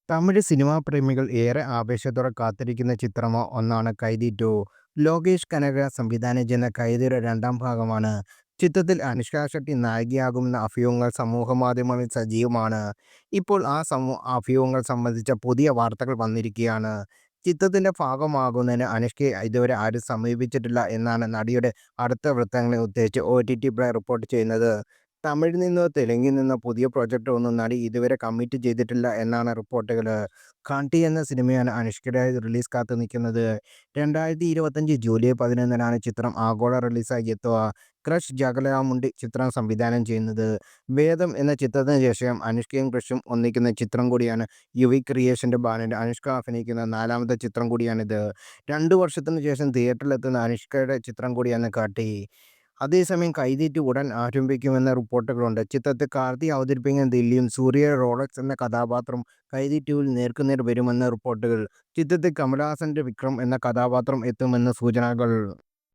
Tamil cinema പ്രേമികൾ ഏറെ ആവേശത്തോടെ കാത്തിരിക്കുന്ന ചിത്രമോ ഒന്നാണ് 'കൈദി 2'. ലോകേഷ് കനകര സംവിധാനം ചെയ്യുന്ന 'കൈദി'യുടെ രണ്ടാം ഭാഗമാണ്. ചിത്രത്തിൽ അനുഷ്ക ഷെട്ടി നായികയാകുമെന്ന അഭ്യൂഹങ്ങൾ സമൂഹമാധ്യമങ്ങളിൽ സജീവമാണ്. ഇപ്പോൾ ആ അഭ്യൂഹങ്ങൾ സംബന്ധിച്ച പുതിയ വാർത്തകൾ വന്നിരിക്കുകയാണ്. ചിത്രത്തിന്റെ ഭാഗമാകുന്നതിന് അനുഷ്കയെ ഇതുവരെ ആരും സമീപിച്ചിട്ടില്ല എന്നാണ് നടിയുടെ അടുത്ത വൃത്തങ്ങളെ ഉദ്ധരിച്ച് OTT പ്ലേ റിപ്പോർട്ട് ചെയ്യുന്നത്. തമിഴിൽ നിന്നോ തെലുങ്കിൽ നിന്നോ പുതിയ പ്രൊജക്ട് ഒന്നും നടി ഇതുവരെ കമ്മിറ്റ് ചെയ്തിട്ടില്ല എന്നാണ് റിപ്പോർട്ടുകള്. 'ഘാട്ടി' എന്ന സിനിമയാണ് അനുഷ്കയുടെ റിലീസ് കാത്തുനിൽക്കുന്നത്. 2025 ജൂലൈ 11-നാണ് ചിത്രം ആഗോള റിലീസായി എത്തുക. ക്രഷ് ജഗലാമുണ്ടി ചിത്രം സംവിധാനം ചെയ്യുന്നത്. 'വേദം' എന്ന ചിത്രത്തിന് ശേഷം അനുഷ്കയും ക്രഷും ഒന്നിക്കുന്ന ചിത്രം കൂടിയാണ് യുവി ക്രിയേഷന്റെ ബാനറിൽ അനുഷ്ക അഭിനയിക്കുന്ന നാലാമത്തെ ചിത്രം കൂടിയാണിത്. 2 വർഷത്തിനു ശേഷം തിയേറ്ററിലെത്തുന്ന അനുഷ്കയുടെ ചിത്രം കൂടിയാണ് 'ഘാട്ടി'. അതേസമയം 'കൈദി 2' ഉടൻ ആരംഭിക്കുമെന്ന റിപ്പോർട്ടുകളുണ്ട്. ചിത്രത്തിൽ കാർത്തി അവതരിപ്പിക്കുന്ന ദില്ലിയും സൂര്യയുടെ റോളക്സ് എന്ന കഥാപാത്രം 'കൈദി 2'ൽ നേർക്കുനേർ വരുമെന്ന് റിപ്പോർട്ടുകൾ. ചിത്രത്തിൽ കമലഹാസന്റെ വിക്രം എന്ന കഥാപാത്രം എത്തുമെന്ന് സൂചനകൾ.